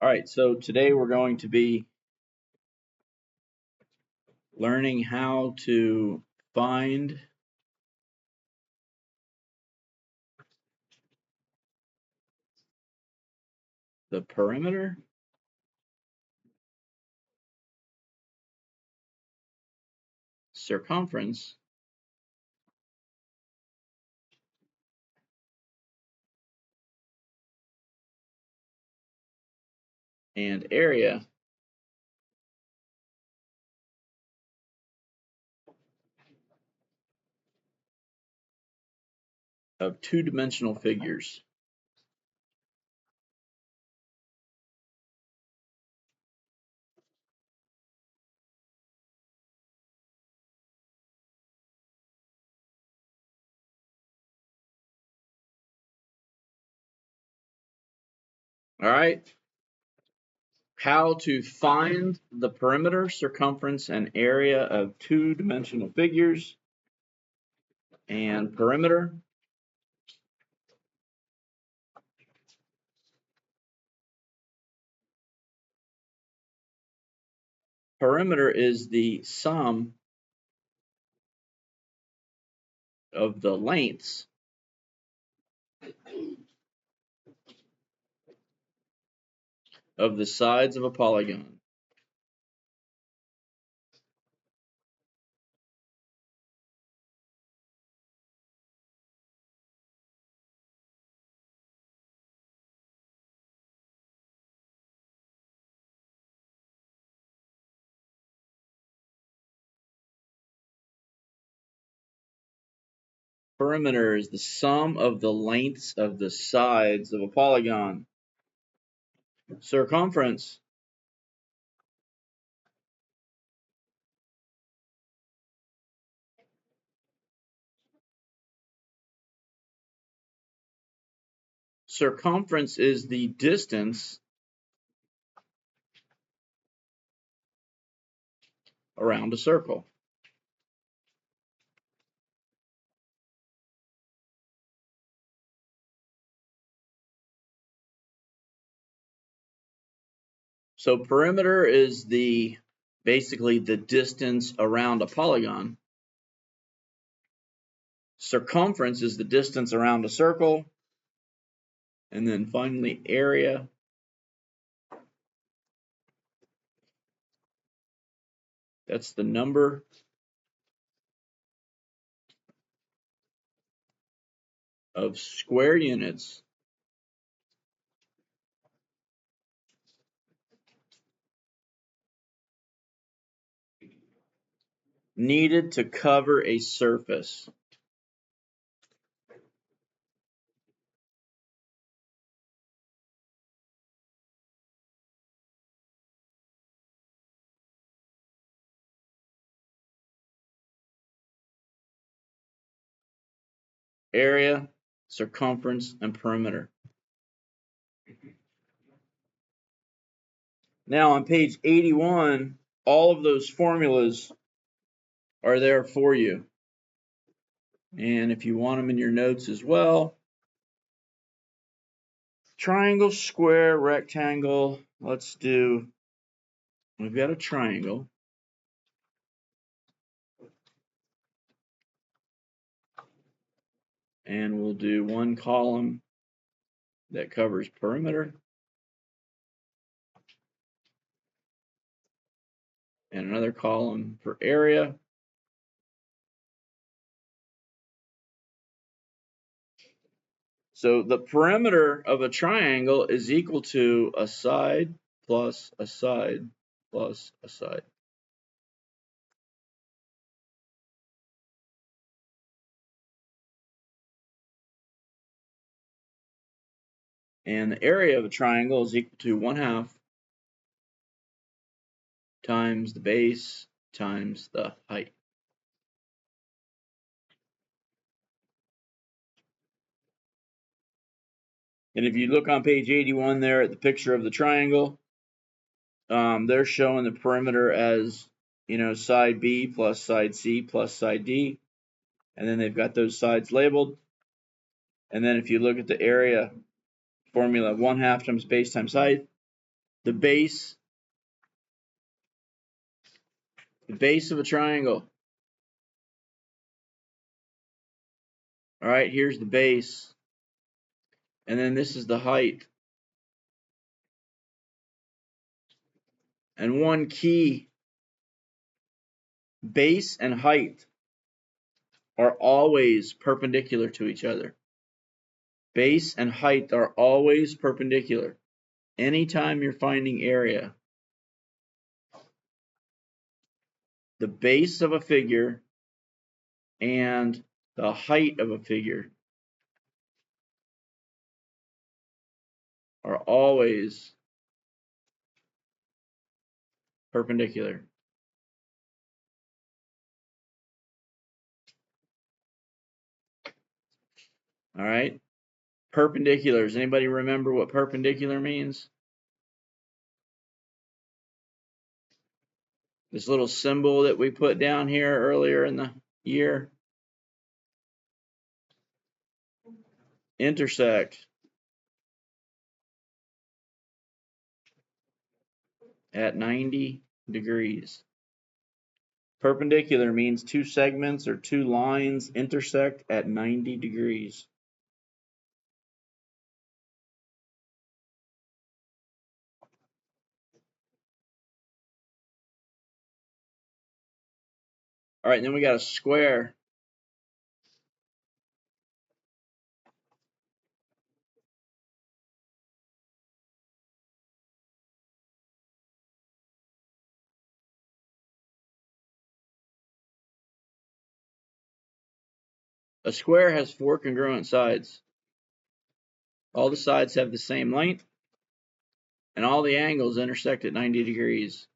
All right, so today we're going to be learning how to find the perimeter, circumference, and area of two-dimensional figures. All right, how to find the perimeter, circumference, and area of two-dimensional figures. And perimeter is the sum of the lengths of the sides of a polygon. Perimeter is the sum of the lengths of the sides of a polygon. Circumference is the distance around a circle. So perimeter is basically the distance around a polygon. Circumference is the distance around a circle. And then finally, area that's the number of square units needed to cover a surface. Area, circumference, and perimeter. Now on page 81, all of those formulas are there for you. And if you want them in your notes as well, triangle, square, rectangle, we've got a triangle. And we'll do one column that covers perimeter. And another column for area. So the perimeter of a triangle is equal to a side plus a side plus a side. And the area of a triangle is equal to 1/2 times the base times the height. And if you look on page 81 there at the picture of the triangle, they're showing the perimeter as, side B plus side C plus side D. And then they've got those sides labeled. And then if you look at the area formula, 1/2 times base times height, the base of a triangle. All right, here's the base. And then this is the height. And one key, base and height are always perpendicular to each other. Base and height are always perpendicular. Anytime you're finding area, the base of a figure and the height of a figure are always perpendicular. All right? Perpendicular. Does anybody remember what perpendicular means? This little symbol that we put down here earlier in the year. Intersect. At 90 degrees. Perpendicular means two segments or two lines intersect at 90 degrees. All right, then we got a square. A square has four congruent sides. All the sides have the same length, and all the angles intersect at 90 degrees.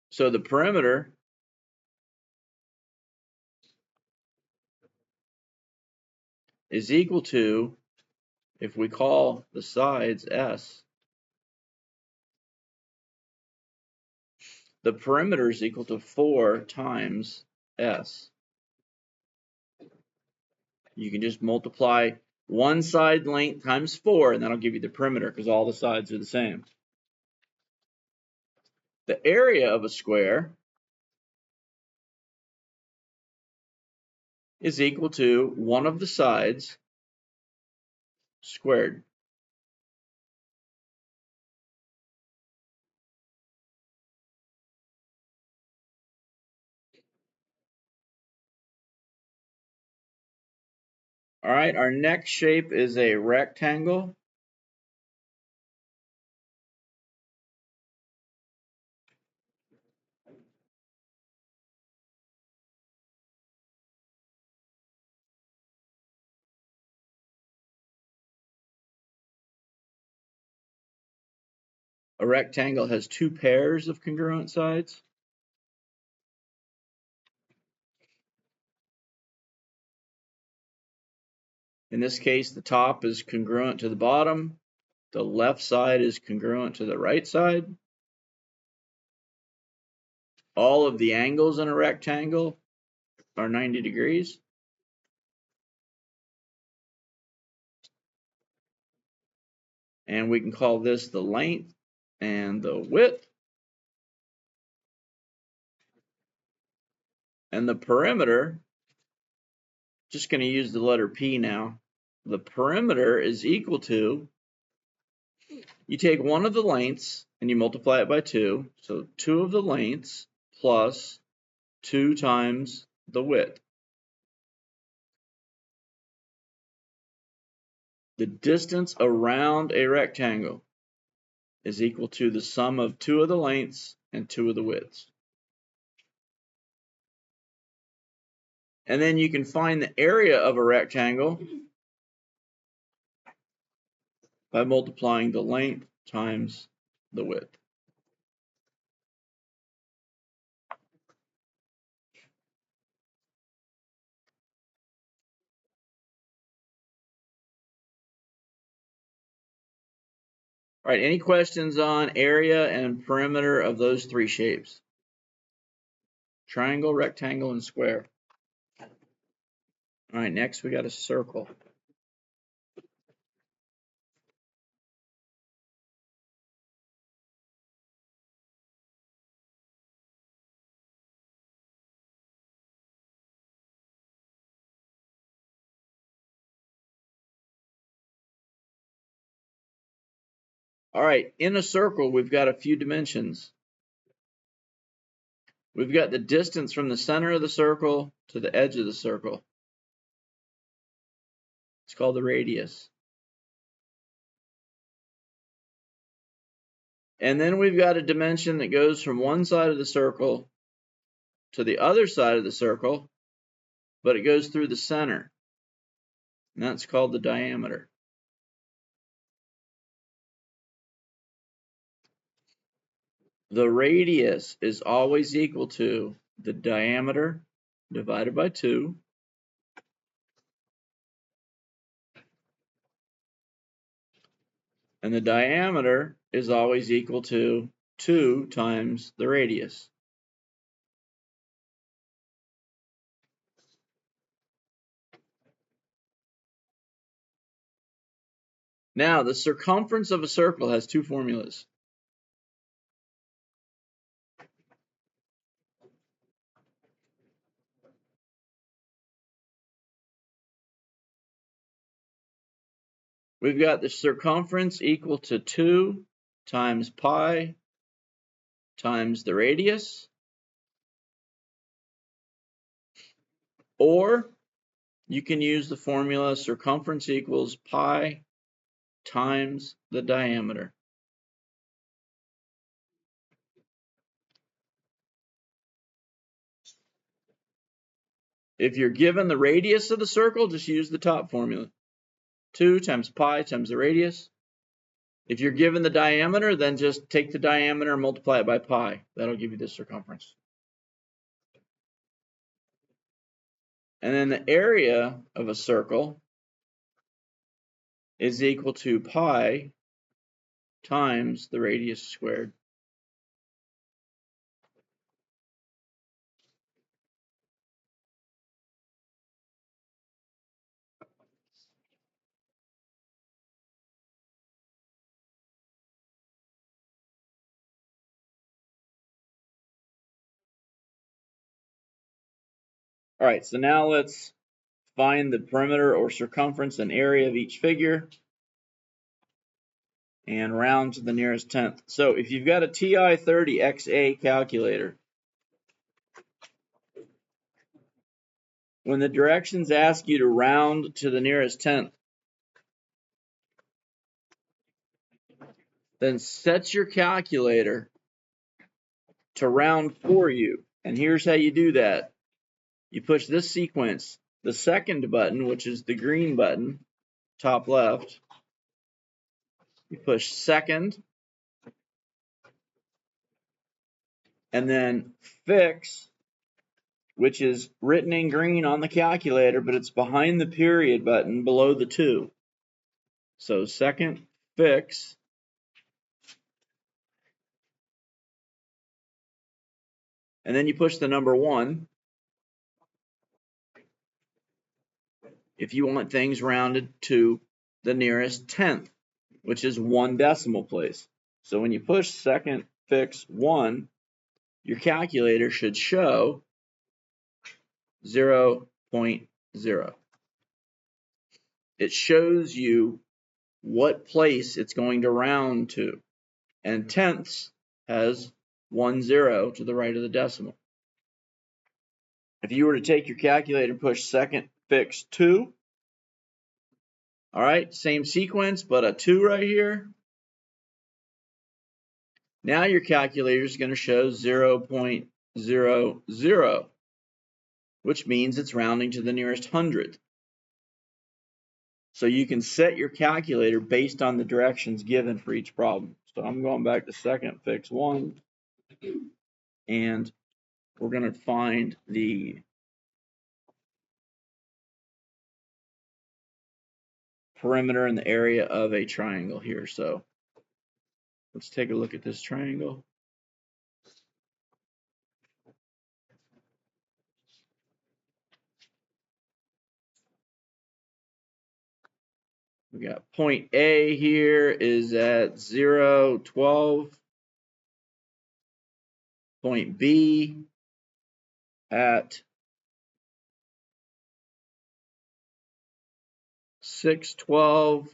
So the perimeter is equal to, if we call the sides S, the perimeter is equal to 4 times S. You can just multiply one side length times 4, and that'll give you the perimeter because all the sides are the same. The area of a square is equal to one of the sides squared. All right, our next shape is a rectangle. A rectangle has two pairs of congruent sides. In this case, the top is congruent to the bottom. The left side is congruent to the right side. All of the angles in a rectangle are 90 degrees. And we can call this the length and the width. And the perimeter, just going to use the letter P now. The perimeter is equal to, you take one of the lengths and you multiply it by 2. So 2 of the lengths plus 2 times the width. The distance around a rectangle is equal to the sum of 2 of the lengths and 2 of the widths. And then you can find the area of a rectangle by multiplying the length times the width. All right, any questions on area and perimeter of those three shapes? Triangle, rectangle, and square. All right, next we got a circle. All right, in a circle, we've got a few dimensions. We've got the distance from the center of the circle to the edge of the circle. It's called the radius. And then we've got a dimension that goes from one side of the circle to the other side of the circle, but it goes through the center. And that's called the diameter. The radius is always equal to the diameter divided by 2. And the diameter is always equal to 2 times the radius. Now, the circumference of a circle has 2 formulas. We've got the circumference equal to 2 times pi times the radius, or you can use the formula circumference equals pi times the diameter. If you're given the radius of the circle, just use the top formula. 2 times pi times the radius. If you're given the diameter, then just take the diameter and multiply it by pi. That'll give you the circumference. And then the area of a circle is equal to pi times the radius squared. All right, so now let's find the perimeter or circumference and area of each figure and round to the nearest tenth. So if you've got a TI-30XA calculator, when the directions ask you to round to the nearest tenth, then set your calculator to round for you. And here's how you do that. You push this sequence, the second button, which is the green button, top left. You push second, and then fix, which is written in green on the calculator, but it's behind the period button below the 2. So second, fix, and then you push the number 1 if you want things rounded to the nearest tenth, which is 1 decimal place. So when you push second, fix 1, your calculator should show 0.0. It shows you what place it's going to round to, and tenths has 1 0 to the right of the decimal. If you were to take your calculator and push second, fix 2, all right, same sequence, but a 2 right here. Now your calculator is going to show 0.00, which means it's rounding to the nearest hundredth. So you can set your calculator based on the directions given for each problem. So I'm going back to second, fix 1, and we're going to find the perimeter and the area of a triangle here. So let's take a look at this triangle. We got point A here is at 0, 12. Point B at 6, 12.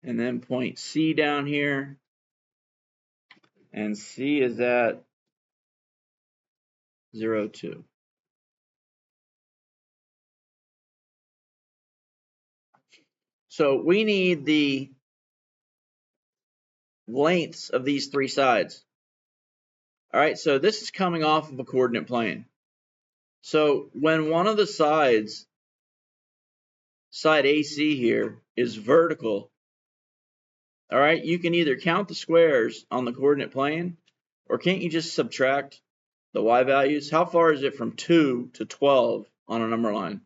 and then point C down here, and C is at 0, 2. So we need the lengths of these three sides. All right, so this is coming off of a coordinate plane. So when one of the sides, side AC here, is vertical, all right, you can either count the squares on the coordinate plane, or can't you just subtract the y values? How far is it from 2 to 12 on a number line?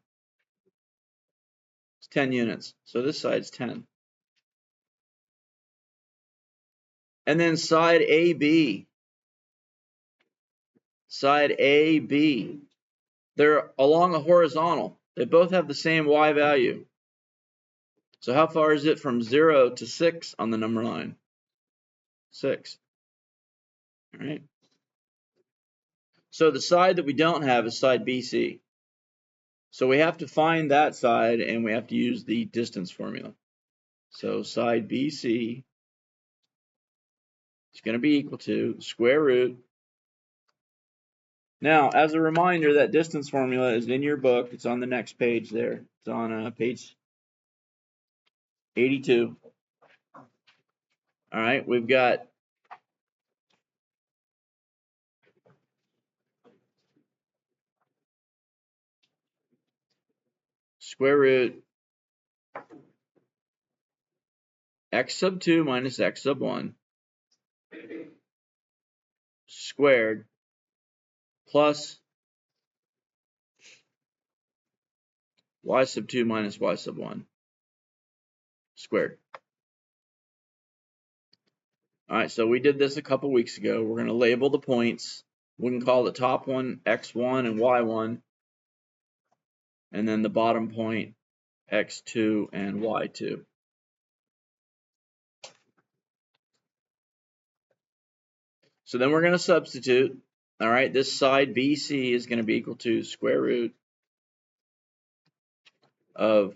It's 10 units. So this side's 10. And then side AB. Side AB. They're along a horizontal. They both have the same y value. So how far is it from 0 to 6 on the number line? 6. All right. So the side that we don't have is side BC. So we have to find that side, and we have to use the distance formula. So side BC is going to be equal to square root. Now, as a reminder, that distance formula is in your book. It's on the next page there. It's on page 82. All right, we've got square root x sub 2 minus x sub 1 squared plus y sub 2 minus y sub 1 squared. All right, so we did this a couple weeks ago. We're going to label the points. We can call the top one x1 and y1, and then the bottom point x2 and y2. So then we're going to substitute. All right, this side BC is going to be equal to square root of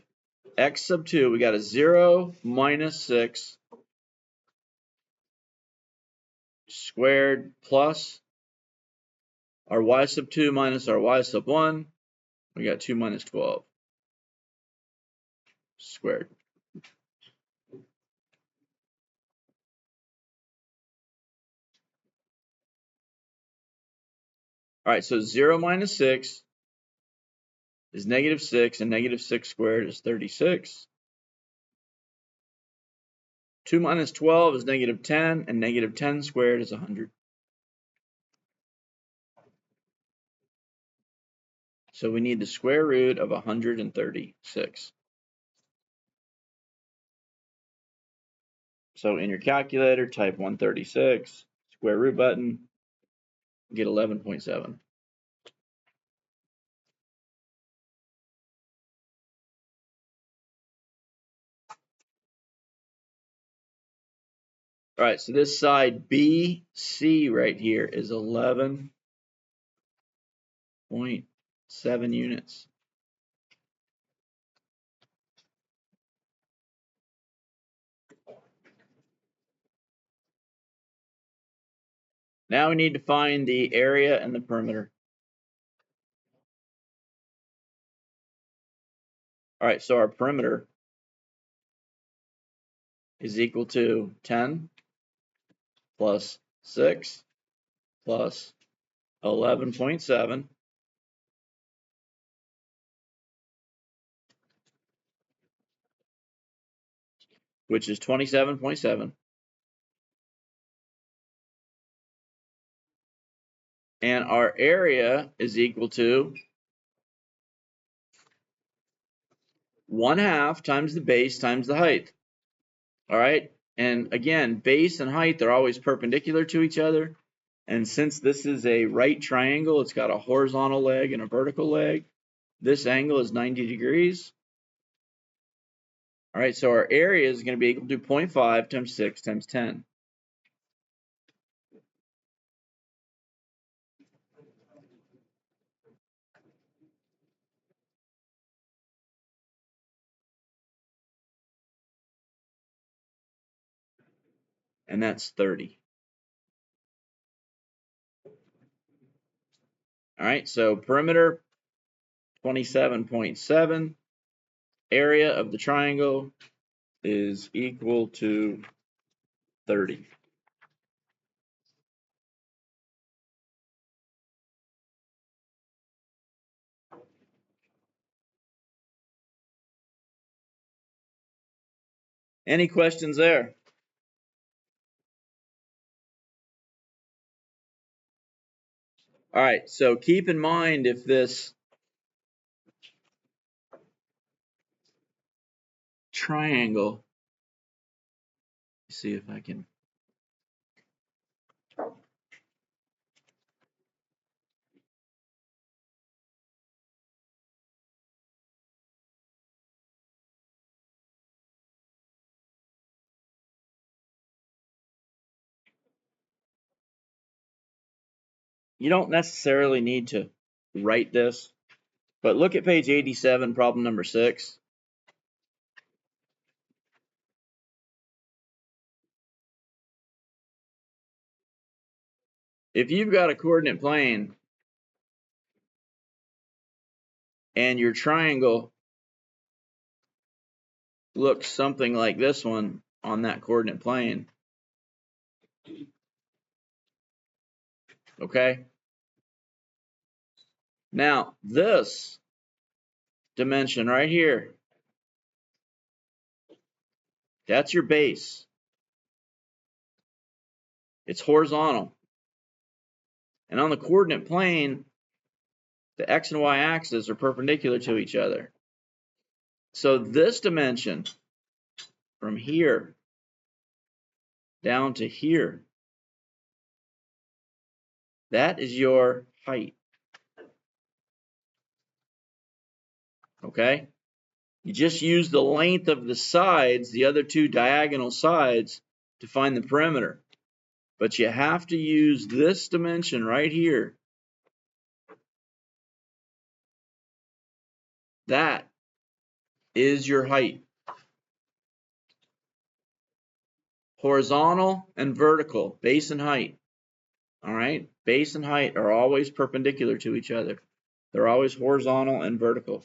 x sub 2. We got a 0 minus 6 squared plus our y sub 2 minus our y sub 1. We got 2 minus 12 squared. All right, so 0 minus 6 is negative 6, and negative 6 squared is 36. 2 minus 12 is negative 10, and negative 10 squared is 100. So we need the square root of 136. So in your calculator, type 136, square root button, get 11.7. All right, so this side BC right here is 11.7 units. Now we need to find the area and the perimeter. All right, so our perimeter is equal to 10 plus 6 plus 11.7 which is 27.7, and our area is equal to 1/2 times the base times the height. All right, and again, base and height, they're always perpendicular to each other, and since this is a right triangle, it's got a horizontal leg and a vertical leg. This angle is 90 degrees. All right, so our area is going to be equal to 0.5 times 6 times 10. and that's 30. All right, so perimeter 27.7, area of the triangle is equal to 30. Any questions there? All right, so keep in mind if this triangle, see if I can, you don't necessarily need to write this, but look at page 87, problem number 6. If you've got a coordinate plane and your triangle looks something like this one on that coordinate plane, okay? Now, this dimension right here, that's your base. It's horizontal. And on the coordinate plane, the x and y axes are perpendicular to each other. So this dimension from here down to here, that is your height. Okay? You just use the length of the sides, the other two diagonal sides, to find the perimeter. But you have to use this dimension right here. That is your height. Horizontal and vertical, base and height. All right? Base and height are always perpendicular to each other. They're always horizontal and vertical.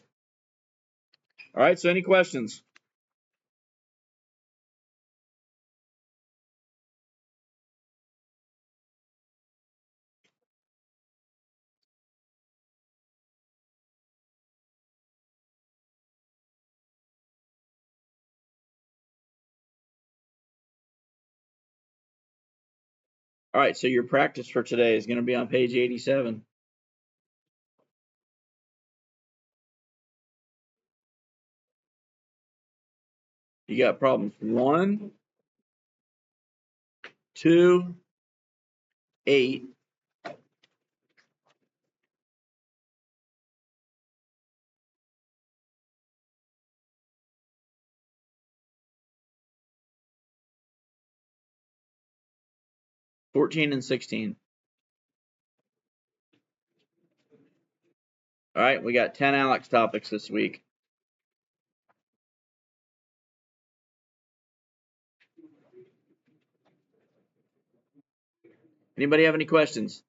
All right, so any questions? All right, so your practice for today is going to be on page 87. You got problems 1, 2, 8, 14, and 16. All right, we got 10 ALEKS topics this week. Anybody have any questions?